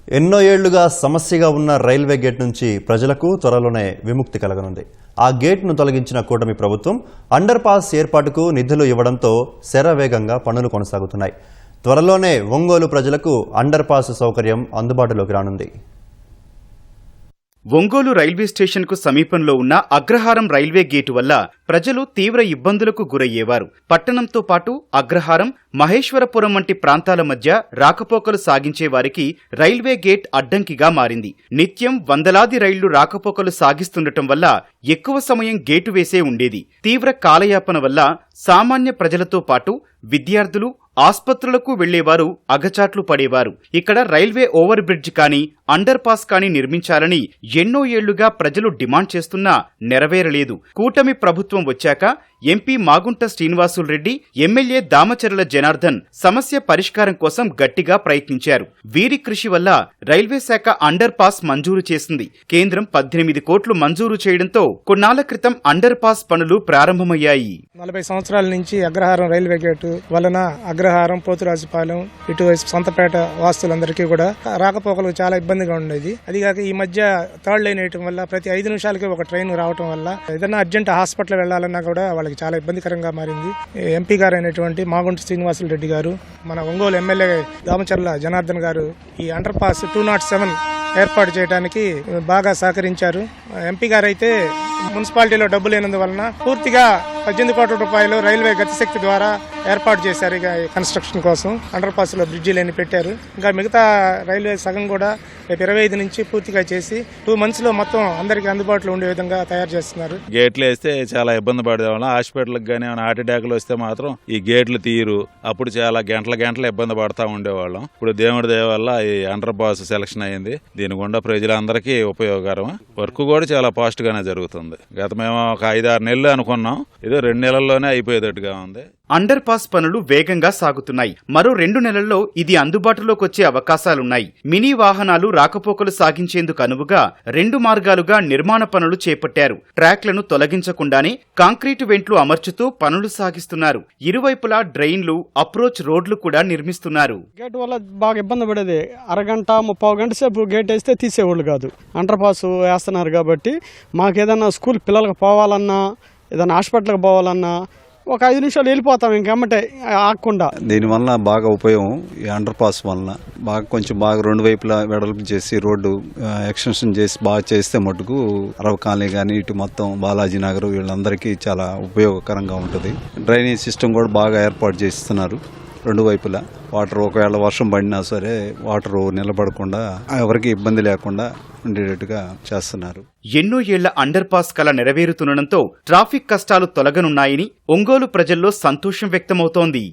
ఎన్నో ఏళ్లుగా సమస్యగా ఉన్న రైల్వే గేట్ నుంచి ప్రజలకు త్వరలోనే విముక్తి కలగనుంది. ఆ గేట్ను తొలగించిన కూటమి ప్రభుత్వం అండర్ పాస్ ఏర్పాటుకు నిధులు ఇవ్వడంతో శరవేగంగా పనులు కొనసాగుతున్నాయి. త్వరలోనే ఒంగోలు ప్రజలకు అండర్ పాస్ సౌకర్యం అందుబాటులోకి రానుంది. ఒంగోలు రైల్వే స్టేషన్కు సమీపంలో ఉన్న అగ్రహారం రైల్వే గేటు వల్ల ప్రజలు తీవ్ర ఇబ్బందులకు గురయ్యేవారు. పట్టణంతో పాటు అగ్రహారం, మహేశ్వరపురం వంటి ప్రాంతాల మధ్య రాకపోకలు సాగించే వారికి రైల్వే గేట్ అడ్డంకిగా మారింది. నిత్యం వందలాది రైళ్లు రాకపోకలు సాగిస్తుండటం వల్ల ఎక్కువ సమయం గేటు వేసే ఉండేది. తీవ్ర కాలయాపన వల్ల సామాన్య ప్రజలతో పాటు విద్యార్థులు, ఆస్పత్రులకు వెళ్లేవారు అగచాట్లు పడేవారు. ఇక్కడ రైల్వే ఓవర్ బ్రిడ్జ్ కానీ, అండర్ పాస్ కానీ నిర్మించాలని ఎన్నో ఏళ్లుగా ప్రజలు డిమాండ్ చేస్తున్నా నెరవేరలేదు. కూటమి ప్రభుత్వం వచ్చాక ఎంపీ మాగుంట శ్రీనివాసులు రెడ్డి, ఎమ్మెల్యే దామచర్ల జనార్దన్ సమస్య పరిష్కారం కోసం గట్టిగా ప్రయత్నించారు. వీరి కృషి వల్ల రైల్వే శాఖ అండర్ పాస్ మంజూరు చేసింది. కేంద్రం 18 కోట్లు మంజూరు చేయడంతో కొన్నాళ్ల క్రితం అండర్ పాస్ పనులు ప్రారంభమయ్యాయి. 40 సంవత్సరాల నుంచి అగ్రహారం రైల్వే గేటు వలన అగ్రహారం, పోతురాజుపాలెం, ఇటువైపు సొంతపేట వాస్తులందరికీ కూడా రాకపోకలకు చాలా ఇబ్బందిగా ఉండేది. అదిగాక ఈ మధ్య థర్డ్ లైన్ వేయటం వల్ల ప్రతి 5 నిమిషాలకి ఒక ట్రైన్ రావటం వల్ల ఏదైనా అర్జెంట్ హాస్పిటల్ వెళ్లాలన్నా కూడా వాళ్ళకి చాలా ఇబ్బందికరంగా మారింది. ఎంపీ గారు అయినటువంటి మాగుంట శ్రీనివాసులు రెడ్డి గారు, మన ఒంగోలు ఎమ్మెల్యే దామచర్ల జనార్దన్ గారు ఈ అండర్ పాస్ 207 ఏర్పాటు చేయడానికి బాగా సహకరించారు. ఎంపీ గారు అయితే మున్సిపాలిటీలో డబ్బు లేనందువలన పూర్తిగా 18 కోట్ల రూపాయలు రైల్వే గతిశక్తి ద్వారా ఏర్పాటు చేశారు. ఇక కన్స్ట్రక్షన్ కోసం అండర్ పాస్ లో బ్రిడ్జిలు పెట్టారు. ఇంకా మిగతా రైల్వే సగం కూడా రేపు 25 నుంచి పూర్తిగా చేసి 2 months లో మొత్తం అందరికీ అందుబాటులో ఉండే విధంగా తయారు చేస్తున్నారు. గేట్లు వేస్తే చాలా ఇబ్బంది పడేవాళ్ళం. హాస్పిటల్కి కానీ హార్ట్ అటాక్లు వస్తే మాత్రం ఈ గేట్లు తీయరు. అప్పుడు చాలా గంటల ఇబ్బంది పడతా ఉండేవాళ్ళం. ఇప్పుడు దేవుడి దయ వల్ల ఈ అండర్ పాస్ సెలక్షన్ అయింది. దీని గుండా ప్రజలందరికీ ఉపయోగకరం. వర్క్ కూడా చాలా ఫాస్ట్ గానే జరుగుతుంది. గత మేము ఒక 5-6 నెలలు అనుకున్నాం, ఏదో 2 నెలల్లోనే అయిపోయేటట్టుగా ఉంది. అండర్ పాస్ పనులు వేగంగా సాగుతున్నాయి. మరో 2 నెలల్లో ఇది అందుబాటులోకి వచ్చే అవకాశాలున్నాయి. మినీ వాహనాలు రాకపోకలు సాగించేందుకు అనువుగా 2 మార్గాలుగా నిర్మాణ పనులు చేపట్టారు. ట్రాక్లను తొలగించకుండానే కాంక్రీటు వెంట్లు అమర్చుతూ పనులు సాగిస్తున్నారు. ఇరువైపులా డ్రైన్లు, అప్రోచ్ రోడ్లు కూడా నిర్మిస్తున్నారు. గేట్ వల్ల బాగా ఇబ్బంది పడేది. అరగంట 30 గంట సేపు గేట్ వేస్తే తీసేవాళ్ళు కాదు. అండర్ పాస్ వేస్తున్నారు కాబట్టి మాకు ఏదైనా స్కూల్ పిల్లలకు పోవాలన్నా, ఏదైనా హాస్పిటల్కి పోవాలన్నా ఒక 5 నిమిషాలు వెళ్ళిపోతాం ఇంకెమ్మటే ఆగకుండా. దీనివల్ల బాగా ఉపయోగం ఈ అండర్ పాస్ వలన. కొంచెం బాగా 2 వైపులా వెడల్పు చేసి రోడ్డు ఎక్స్టెన్షన్ చేసి బాగా చేస్తే మటుకు అరవ కాలనీ కానీ ఇటు మొత్తం బాలాజీ నగర్ వీళ్ళందరికీ చాలా ఉపయోగకరంగా ఉంటుంది. డ్రైనేజ్ సిస్టమ్ కూడా బాగా ఏర్పాటు చేస్తున్నారు. 2 వైపులా వాటర్, ఒకవేళ వర్షం పడినా సరే వాటర్ నిలబడకుండా ఎవరికి ఇబ్బంది లేకుండా ఉండేటట్టుగా చేస్తున్నారు. ఎన్నో ఏళ్ల అండర్ పాస్ కల నెరవేరుతుండటంతో ట్రాఫిక్ కష్టాలు తొలగనున్నాయని ఒంగోలు ప్రజల్లో సంతోషం వ్యక్తమవుతోంది.